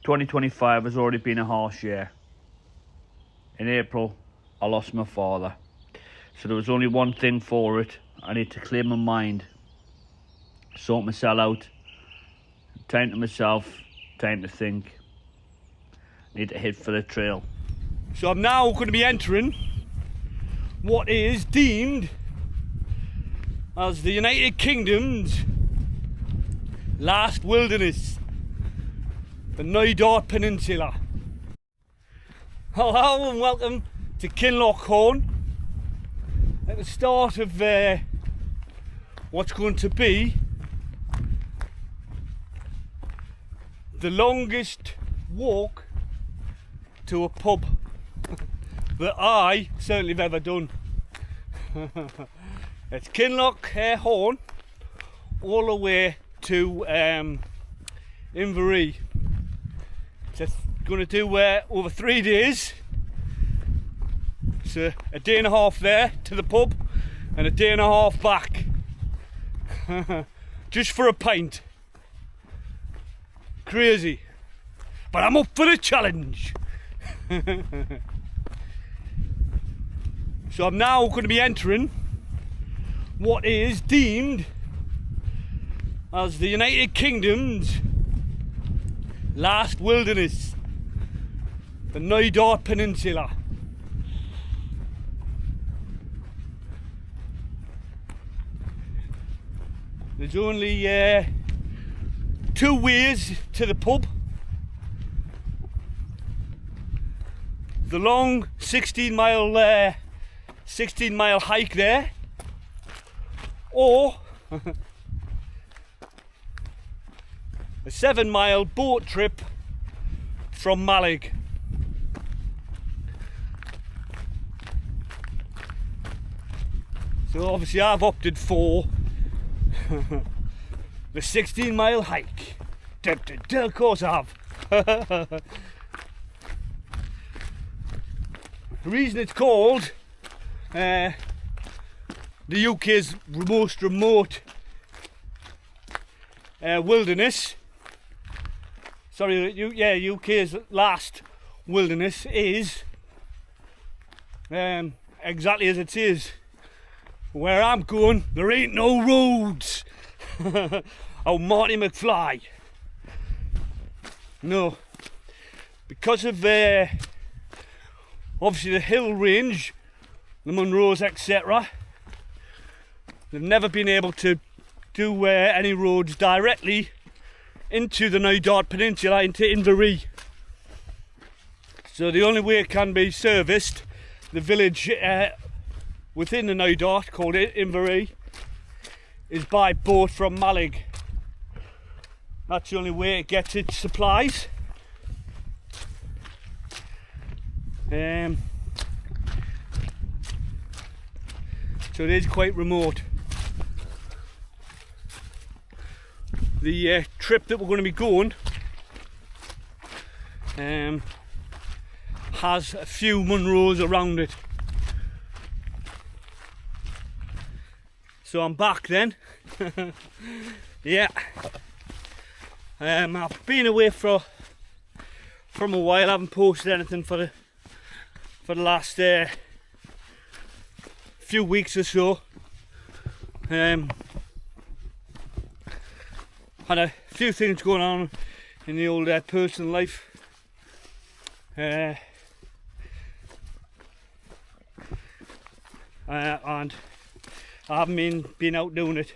2025 has already been a harsh year. In April, I lost my father. So there was only one thing for it. I need to clear my mind, sort myself out, time to myself, time to think. Need to head for the trail. So I'm now going to be entering what is deemed as the United Kingdom's last wilderness, the Knoydart Peninsula. Hello and welcome to Kinlochhorn, at the start of what's going to be the longest walk to a pub that I certainly have ever done. It's Kinlochhorn all the way to Inverary. It's going to do over 3 days. So a day and a half there to the pub and a day and a half back. Just for a pint. Crazy. But I'm up for the challenge. So I'm now going to be entering what is deemed as the United Kingdom's last wilderness, the Knoydart Peninsula. There's only 2 ways to the pub. The long 16 mile hike there, or a 7-mile boat trip from Malig. So obviously I've opted for the 16-mile hike. Of course I have. The reason it's called the UK's most remote wilderness, UK's last wilderness, is exactly as it says. Where I'm going, there ain't no roads. Oh, Marty McFly. No, because of obviously the hill range, the Munros, etc. They've never been able to do any roads directly into the Knoydart Peninsula, into Inverary. So the only way it can be serviced, the village within the Knoydart, called Inverary, is by boat from Malig. That's the only way it gets its supplies. So it is quite remote. The trip that we're going to be going has a few Munros around it. So I'm back then. Yeah. I've been away from a while. I haven't posted anything for the last few weeks or so. Had a few things going on in the old personal life. And I haven't been out doing it.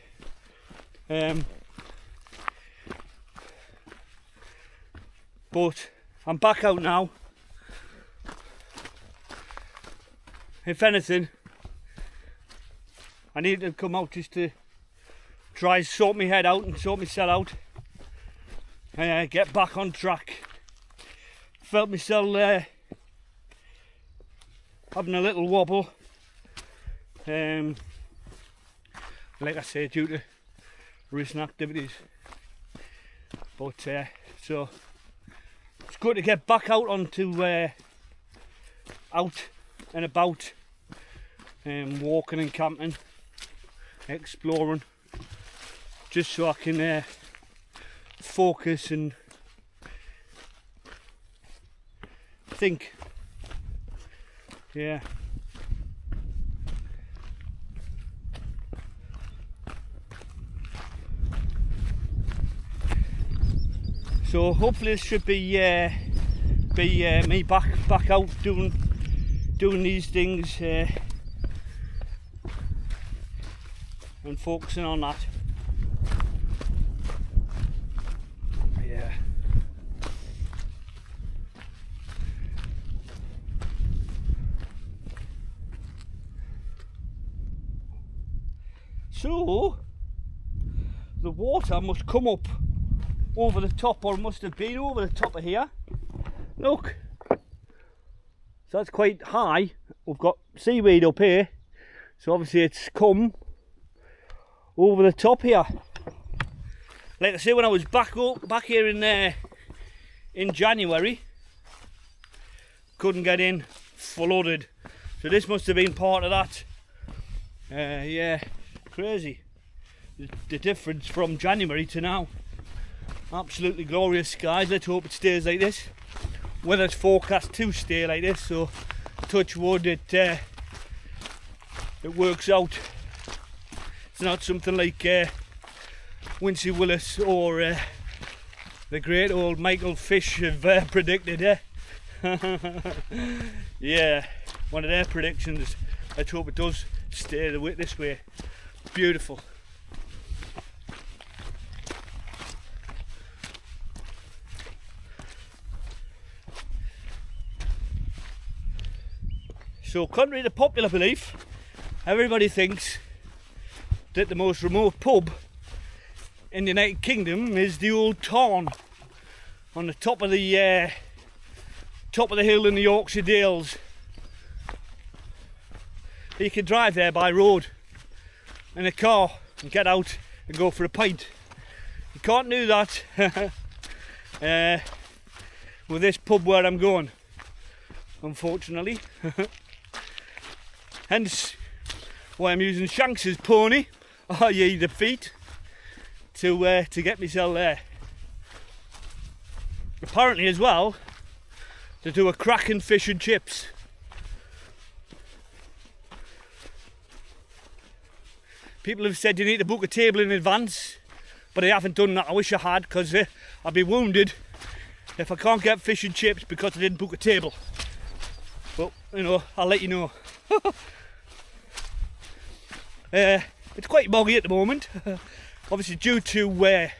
But I'm back out now. If anything, I need to come out just to try and sort my head out and sort myself out and get back on track. Felt myself having a little wobble, like I say, due to recent activities. But so it's good to get back out onto out and about, walking and camping, exploring, just so I can focus and think. Yeah. So hopefully this should be me back out doing these things and focusing on that. Yeah. So the water must come up over the top, or must have been over the top of here. Look, so that's quite high. We've got seaweed up here, so obviously it's come over the top here. Like I say, when I was back here in January, couldn't get in, flooded. So this must have been part of that. Yeah, crazy. The difference from January to now. Absolutely glorious skies. Let's hope it stays like this. Weather's forecast to stay like this, so touch wood, it works out. It's not something like Wincy Willis or the great old Michael Fish have predicted. Yeah, one of their predictions. Let's hope it does stay this way. Beautiful. So, contrary to popular belief, everybody thinks that the most remote pub in the United Kingdom is the Old Tarn on the top of the hill in the Yorkshire Dales. You can drive there by road in a car and get out and go for a pint. You can't do that with this pub where I'm going, unfortunately. Hence why I'm using Shanks's pony, i.e. the feet, to get myself there. Apparently as well, to do a cracking fish and chips. People have said you need to book a table in advance, but I haven't done that. I wish I had, because I'd be wounded if I can't get fish and chips because I didn't book a table. But, you know, I'll let you know. It's quite boggy at the moment, obviously due to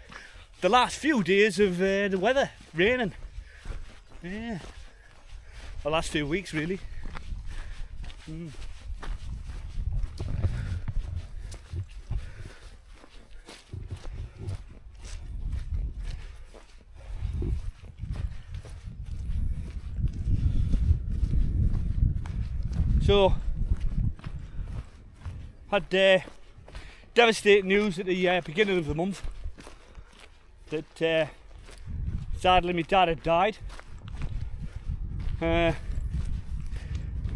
the last few days of the weather raining. Yeah, the last few weeks really. So, had devastating news at the beginning of the month that sadly my dad had died.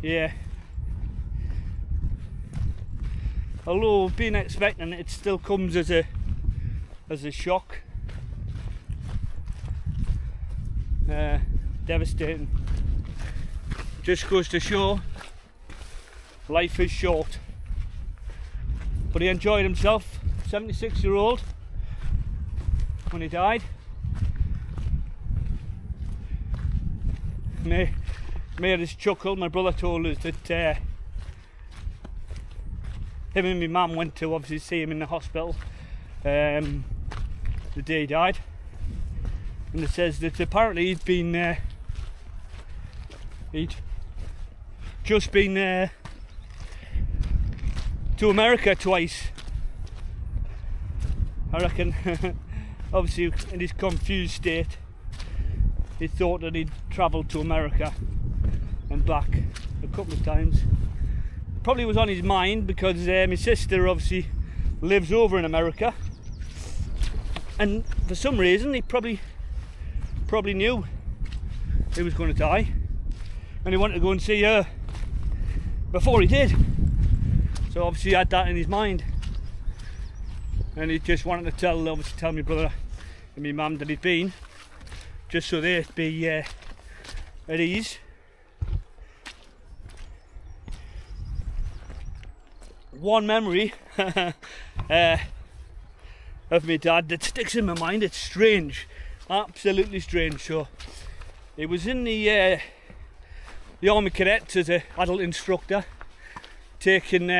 Yeah. Although I've been expecting it, still comes as a shock. Devastating. Just goes to show life is short. But he enjoyed himself, 76-year-old, when he died. Made us chuckle. My brother told us that him and my mum went to obviously see him in the hospital the day he died. And it says that apparently he'd just been to America twice. I reckon, obviously in his confused state, he thought that he'd travelled to America and back a couple of times. Probably was on his mind because my sister obviously lives over in America, and for some reason he probably knew he was going to die, and he wanted to go and see her before he did. So obviously he had that in his mind, and he just wanted to tell my brother and my mum that he'd been, just so they'd be at ease one memory of my dad that sticks in my mind. It's strange, absolutely strange. So he was in the Army Cadets as an adult instructor, taking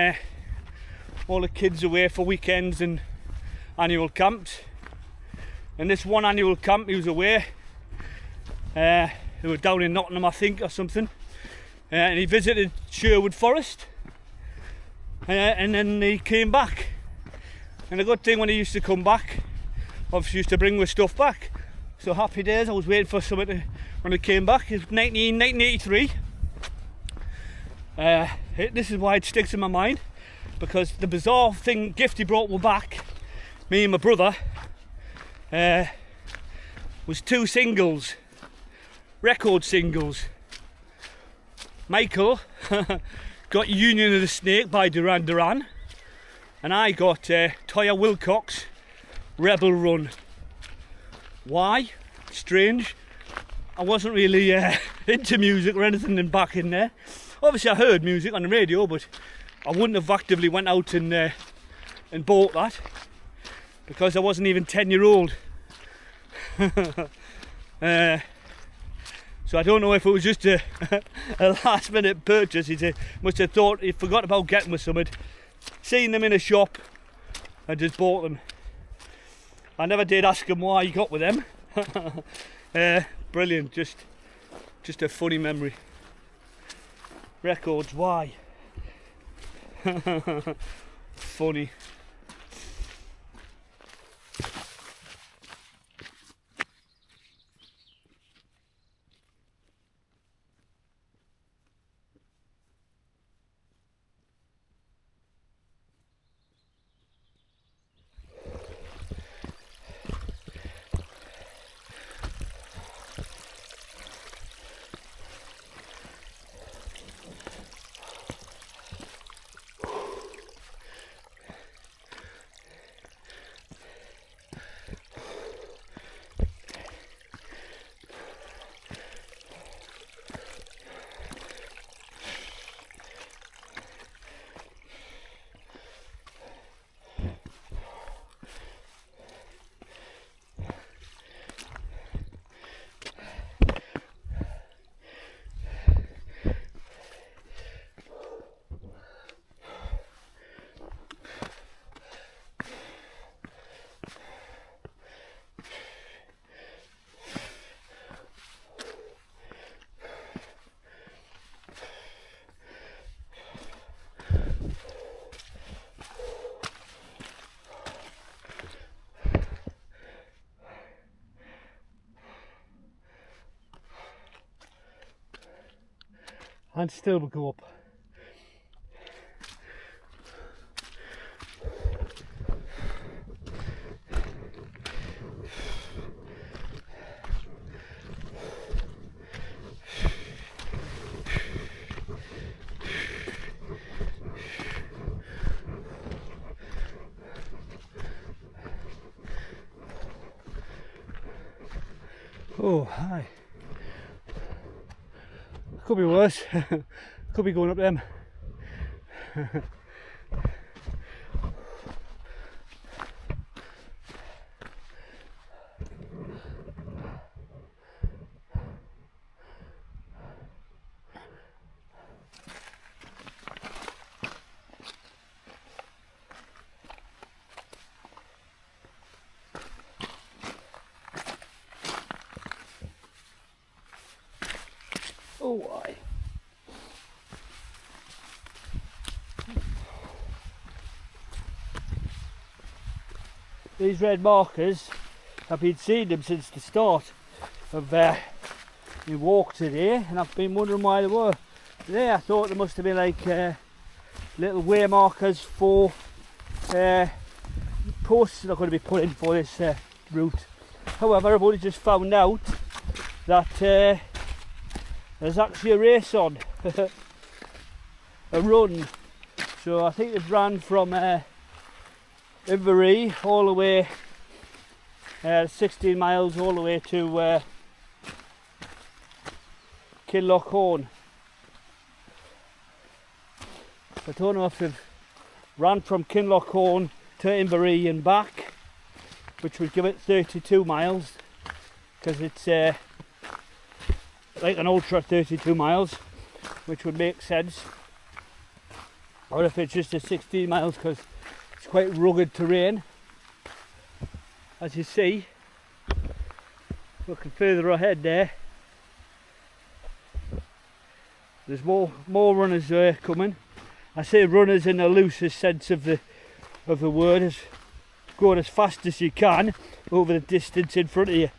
all the kids away for weekends and annual camps. And this one annual camp he was away, they were down in Nottingham, I think, or something, and he visited Sherwood Forest, and then he came back. And the good thing, when he used to come back, obviously used to bring my stuff back. So happy days. I was waiting for something when he came back. It was 1983. This is why it sticks in my mind, because the bizarre gift he brought me back, me and my brother, was 2 singles, record singles. Michael got Union of the Snake by Darren, and I got Toya Wilcox, Rebel Run. Why? Strange. I wasn't really into music or anything back in there. Obviously I heard music on the radio, but I wouldn't have actively went out and bought that, because I wasn't even 10-year-old. So I don't know if it was just a last minute purchase. He must have thought he forgot about getting with something, seen them in a shop and just bought them. I never did ask him why he got with them. Brilliant, just a funny memory. Records, why? Funny. And still would go up. Oh, hi. Could be worse. Could be going up them. Oh, why? These red markers, I've been seeing them since the start of my walk today, and I've been wondering why they were there. I thought they must have been like little way markers for posts that are going to be put in for this route. However, I've only just found out that there's actually a race on, a run. So I think it ran from Inverie all the way, 16 miles all the way to Kinlochhorn. I don't know if they've ran from Kinlochhorn to Inverary and back, which would give it 32 miles, because it's like an ultra 32 miles, which would make sense. Or if it's just a 16 miles, because it's quite rugged terrain, as you see. Looking further ahead there, there's more runners coming. I say runners in the loosest sense of the word, as going as fast as you can over the distance in front of you.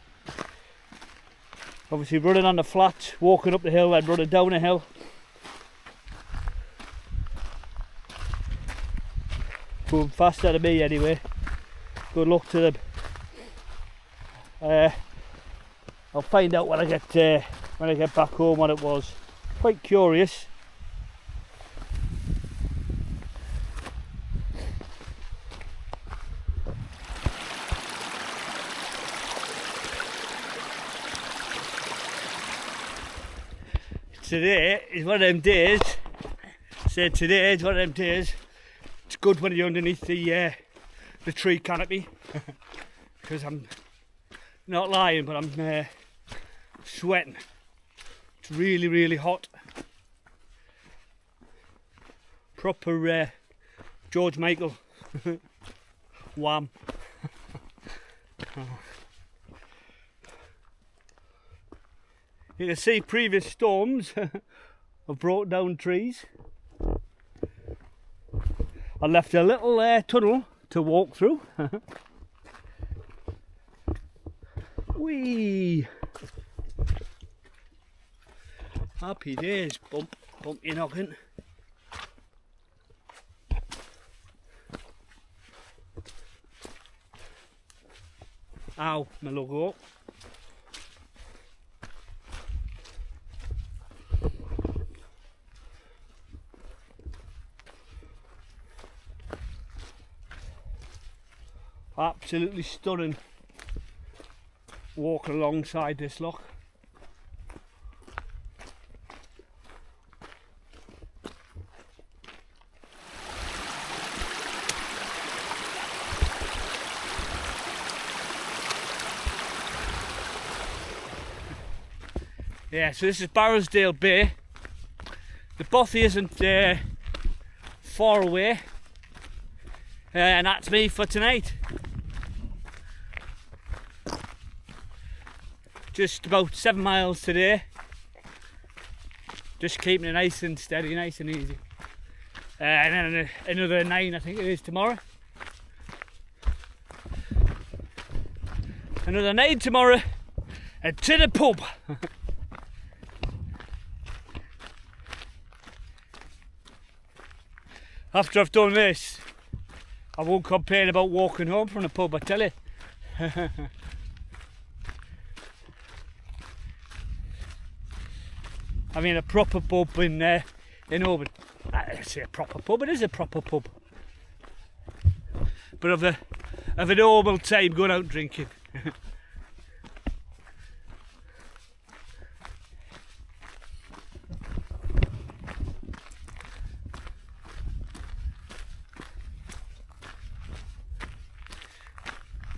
Obviously running on the flats, walking up the hill and running down the hill. Going faster than me anyway. Good luck to them. I'll find out when I get back home what it was. Quite curious. Today is one of them days. Today is one of them days. It's good when you're underneath the tree canopy, because I'm not lying, but I'm sweating. It's really, really hot. Proper George Michael. Wham. You can see previous storms have brought down trees. I left a little tunnel to walk through. Whee! Happy days, bump your noggin. Ow, my logo. Absolutely stunning walking alongside this loch. Yeah, so this is Barrowsdale Bay. The bothy isn't far away, and that's me for tonight. Just about 7 miles today. Just keeping it nice and steady, nice and easy. And then another 9, I think it is, tomorrow. Another 9 tomorrow, and to the pub. After I've done this, I won't complain about walking home from the pub, I tell you. I mean, a proper pub in Oban. I say a proper pub, it is a proper pub. But of a normal time going out drinking.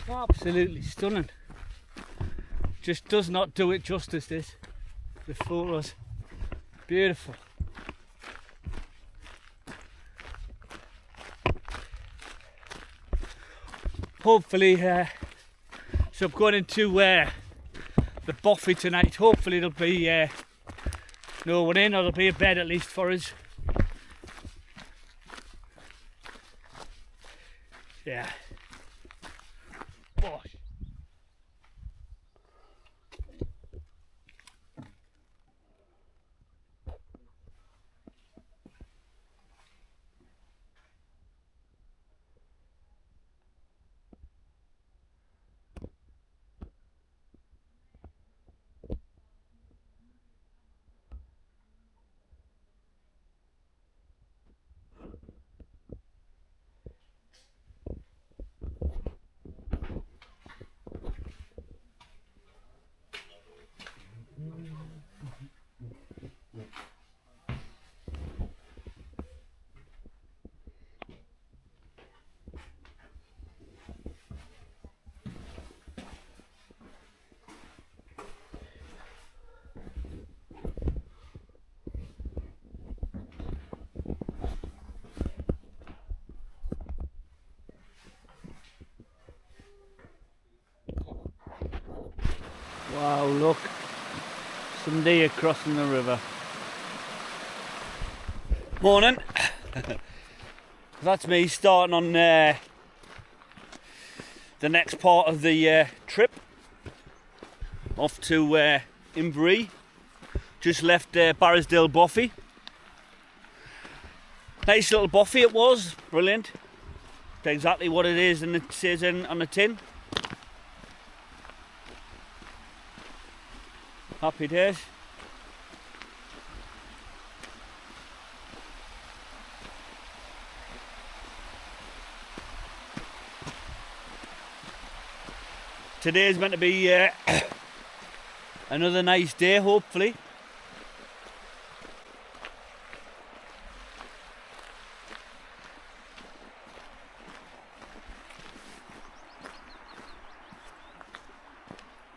Absolutely stunning. Just does not do it justice, this. The photos. Beautiful. Hopefully, so I'm going into the bothy tonight. Hopefully there'll be no one in, or there'll be a bed at least for us. Yeah. Bosh. look, some deer crossing the river. Morning. That's me starting on the next part of the trip. Off to Inverie. Just left Barrisdale Boffey. Nice little boffey it was, brilliant. Exactly what it is and it says on the tin. Happy days. Today's meant to be another nice day, hopefully.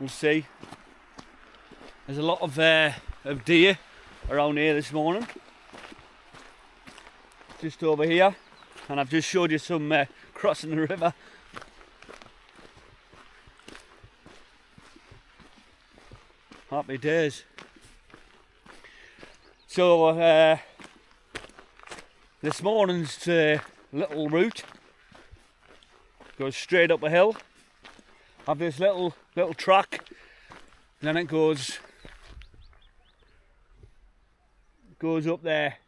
We'll see. There's a lot of deer around here this morning. Just over here, and I've just showed you some crossing the river. Happy days. So this morning's little route goes straight up a hill. Have this little track, and then it goes up there.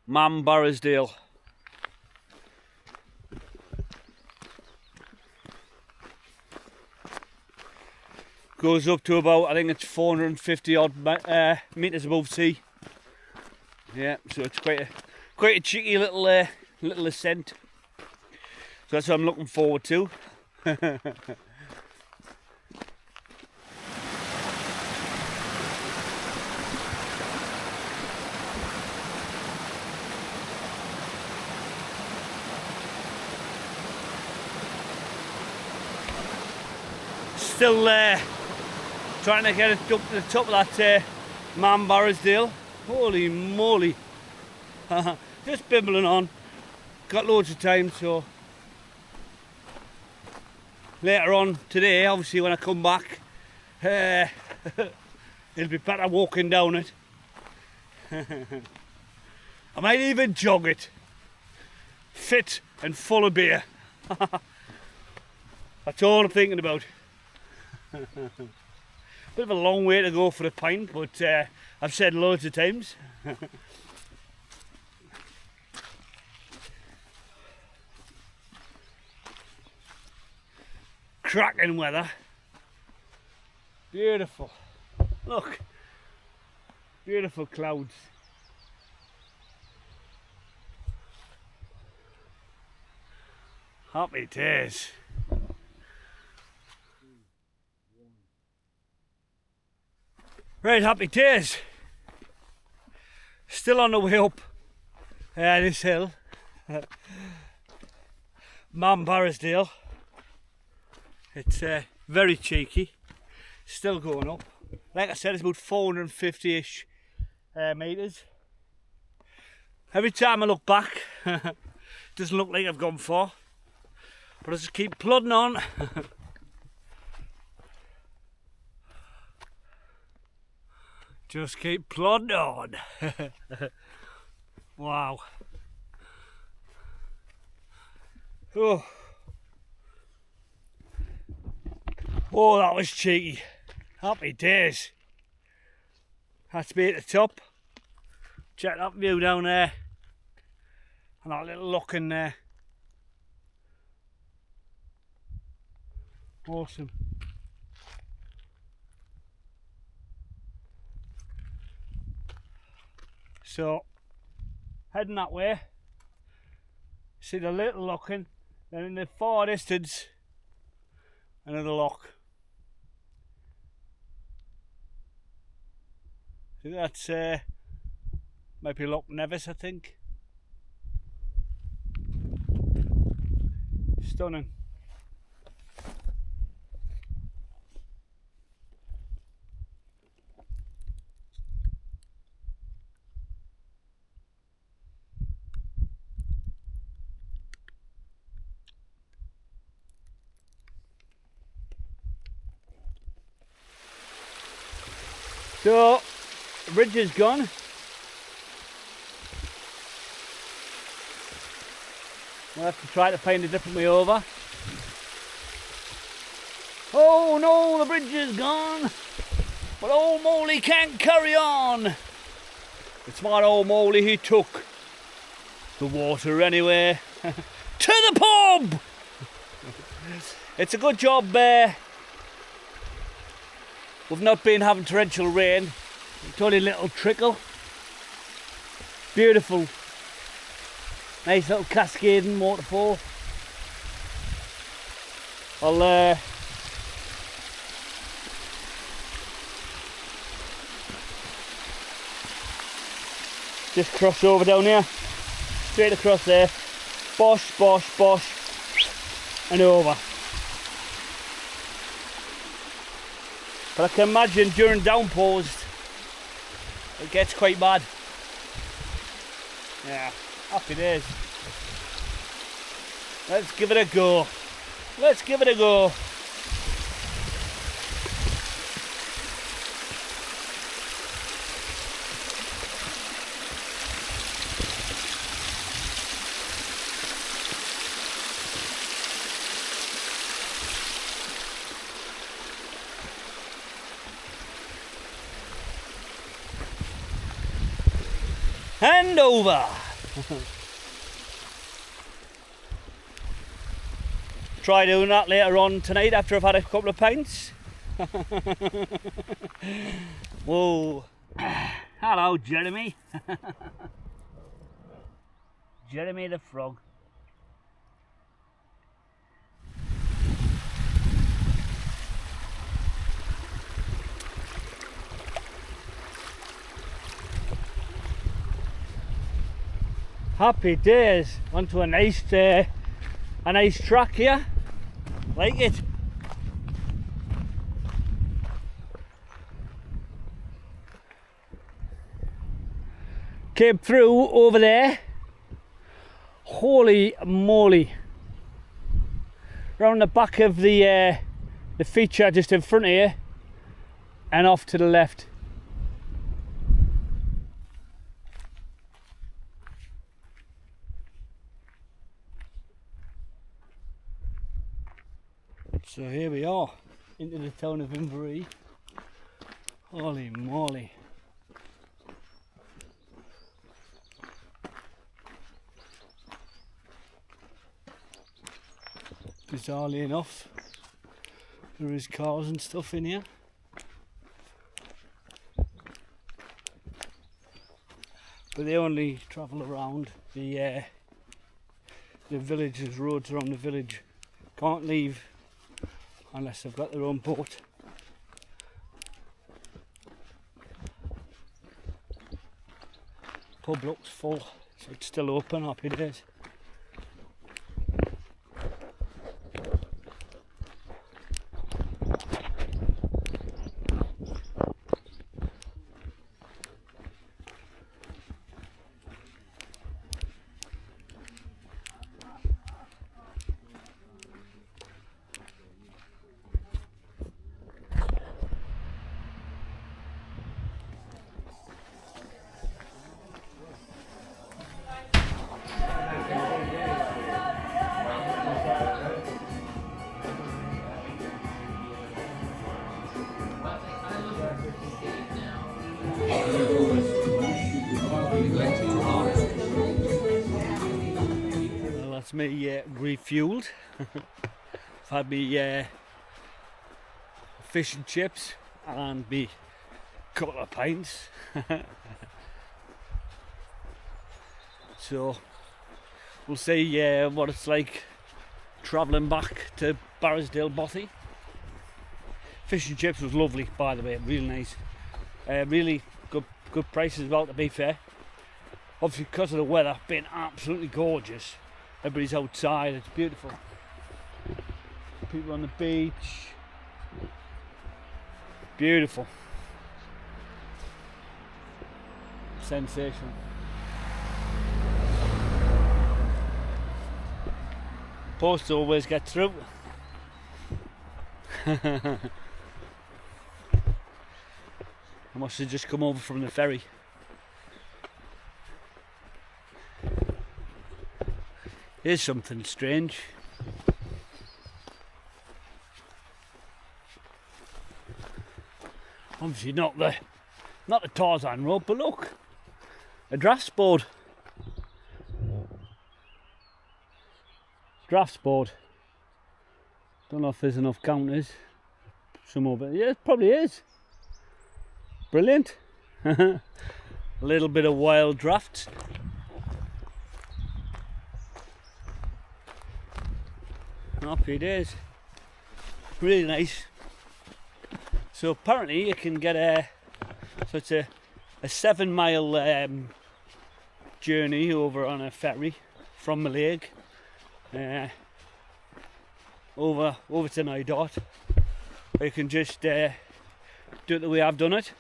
Barrisdale. Goes up to about, I think it's 450 odd metres above sea. Yeah, so it's quite a cheeky little ascent. So that's what I'm looking forward to. Still trying to get it up to the top of that Barrisdale. Holy moly. Just bibbling on. Got loads of time, so later on today, obviously when I come back, it'll be better walking down it. I might even jog it. Fit and full of beer. That's all I'm thinking about. Bit of a long way to go for a pint, but I've said loads of times. Cracking weather. Beautiful. Look. Beautiful clouds. Happy days. Right, happy days. Still on the way up this hill. Barrisdale. It's very cheeky. Still going up. Like I said, it's about 450-ish metres. Every time I look back, it doesn't look like I've gone far. But I just keep plodding on. Just keep plodding on. Wow. Oh. Oh, that was cheeky. Happy days. Has to be at the top. Check that view down there. And that little lock in there. Awesome. So, heading that way, see the little locking, then in the far distance, another lock. So that's might be Loch Nevis, I think. Stunning. So, the bridge is gone. We'll have to try to find a different way over. Oh no, the bridge is gone. But old Moley can't carry on. It's my old Moley, he took the water anyway. To the pub! It's a good job we've not been having torrential rain. It's only a little trickle. Beautiful. Nice little cascading waterfall. I'll just cross over down here. Straight across there. Bosh, bosh, bosh. And over. But I can imagine during downpours it gets quite bad. Yeah, happy days. Let's give it a go. Let's give it a go. And over. Try doing that later on tonight after I've had a couple of pints. Whoa. Hello, Jeremy. Jeremy the frog. Happy days. Onto a nice track here. Like it. Came through over there. Holy moly. Round the back of the feature just in front of you and off to the left. So here we are, into the town of Inverary. Holy moly. Bizarrely enough, there is cars and stuff in here. But they only travel around the village's roads around the village. Can't leave unless they've got their own boat. Pub looks full, so it's still open. Happy days. Well, that's me refueled. I've had me fish and chips and me couple of pints. So we'll see what it's like travelling back to Barrisdale Bothy. Fish and chips was lovely, by the way, really nice. Really good price as well, to be fair. Obviously because of the weather being absolutely gorgeous, everybody's outside, it's beautiful. People on the beach, beautiful. Sensational. Post always get through. I must have just come over from the ferry. Here's something strange. Obviously not the Tarzan rope, but look, a drafts board. Drafts board. Don't know if there's enough counters. Some of it, yeah, it probably is. Brilliant. A little bit of wild drafts. Happy days. Really nice. So apparently you can get it's a 7 mile journey over on a ferry from the lake over to Knoydart. Or you can just do it the way I've done it.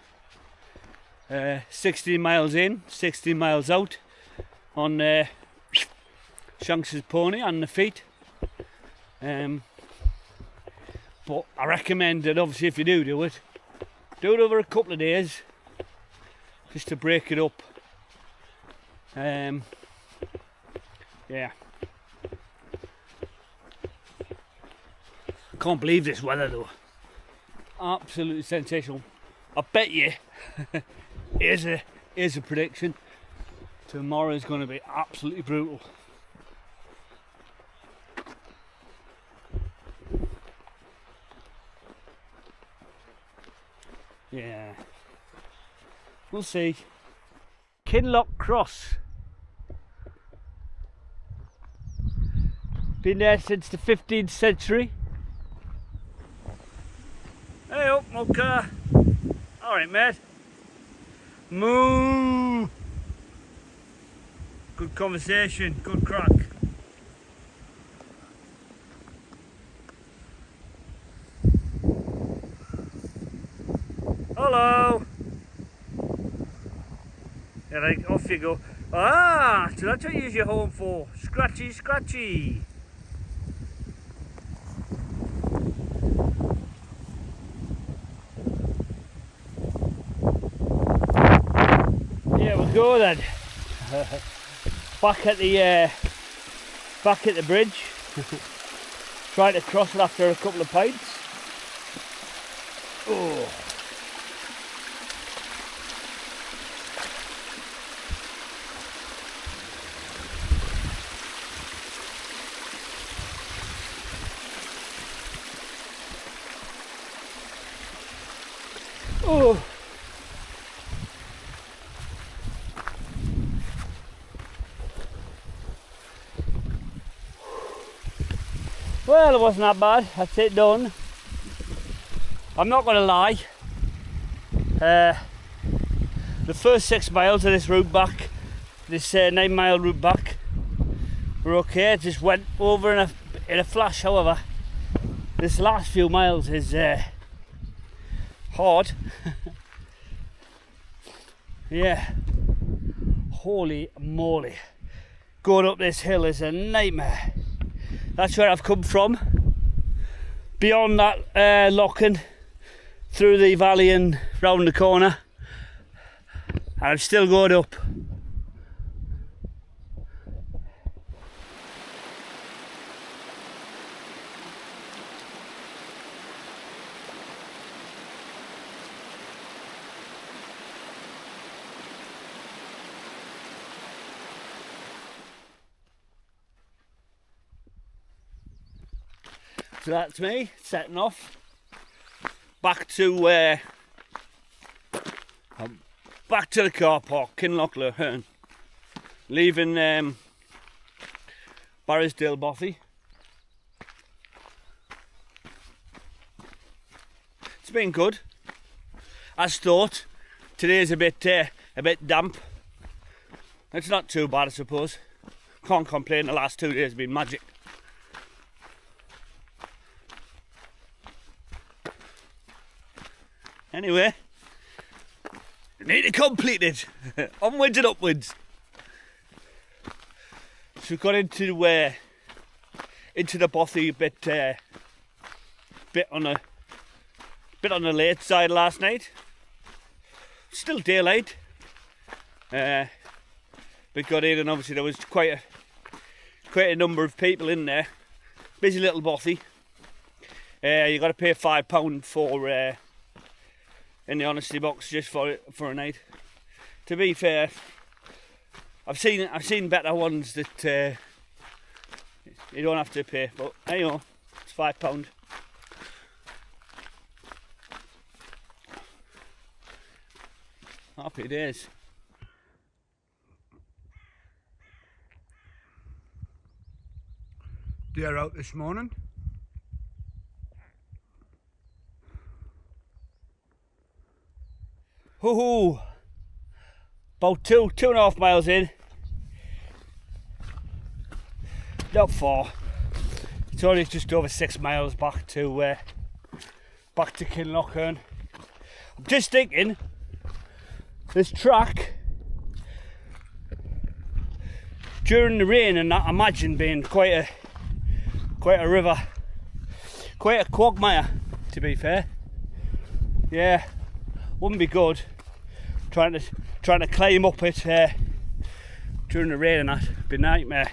16 miles in, 16 miles out on Shanks's pony on the feet. But I recommend that obviously if you do it over a couple of days just to break it up. Yeah. Can't believe this weather though. Absolutely sensational. I bet you here's a prediction. Tomorrow is going to be absolutely brutal. Yeah, we'll see. Kinloch Cross. Been there since the 15th century. Hey up, mucker. Alright, mate. Moo. Good conversation, good crack. Hello. Yeah, like off you go. Ah, so that's what you use your home for. Scratchy, scratchy. Yeah, we'll go then. Back at the bridge. Trying to cross it after a couple of pints. Oh. Oh. Well, it wasn't that bad. That's it done. I'm not going to lie. The first 6 miles of this route back, this 9 mile route back, were okay. It just went over in a flash. However, this last few miles is hard. Yeah. Holy moly. Going up this hill is a nightmare. That's where I've come from. Beyond that locking, through the valley and round the corner. And I'm still going up. So that's me setting off back to the car park, Kinloch, leaving Barrisdale Bothy. It's been good, as thought. Today's a bit damp. It's not too bad, I suppose. Can't complain. The last 2 days have been magic. Anyway, need to complete it. Onwards and upwards. So we got into the Bothy a bit on the late side last night. still daylight. We got in, and obviously there was quite a number of people in there. Busy little bothy. You got to pay £5 for in the honesty box just for a night. To be fair, I've seen better ones that you don't have to pay, but hey, it's £5. Happy days. Deer out this morning. Hoo-hoo! About 2.5 miles in. Not far. It's only just over 6 miles back to Kinlochern. I'm just thinking, this track during the rain, and that, I imagine being quite a river, quite a quagmire, to be fair. Yeah, wouldn't be good trying to climb up it during the rain, and that'd be a nightmare.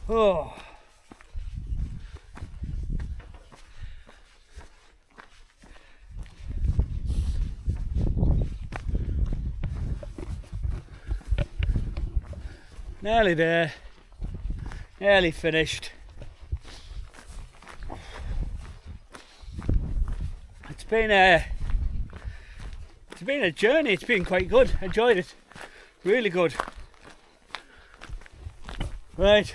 Oh. Nearly there, nearly finished. It's been a journey. It's been quite good. Enjoyed it, really good. Right,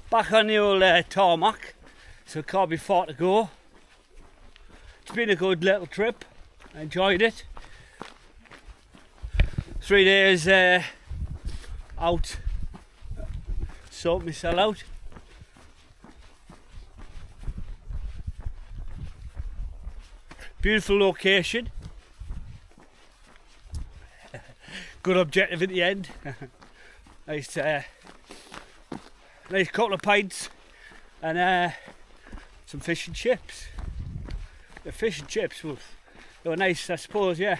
back on the old tarmac, so it can't be far to go. It's been a good little trip. Enjoyed it. 3 days. Out, sort myself out. Beautiful location. Good objective at the end. Nice, nice couple of pints and some fish and chips. The fish and chips, they were nice, I suppose. Yeah.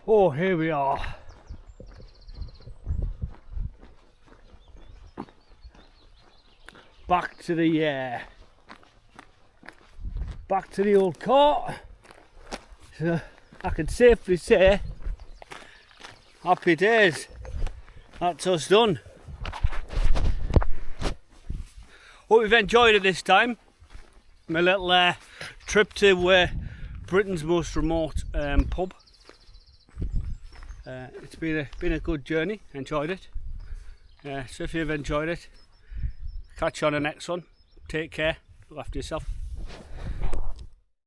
Oh, here we are. Back to the old cart. So I can safely say, happy days. That's us done. Hope you've enjoyed it this time. My little trip to Britain's most remote pub. It's been a good journey. Enjoyed it. So if you've enjoyed it, catch you on the next one. Take care. Look after yourself.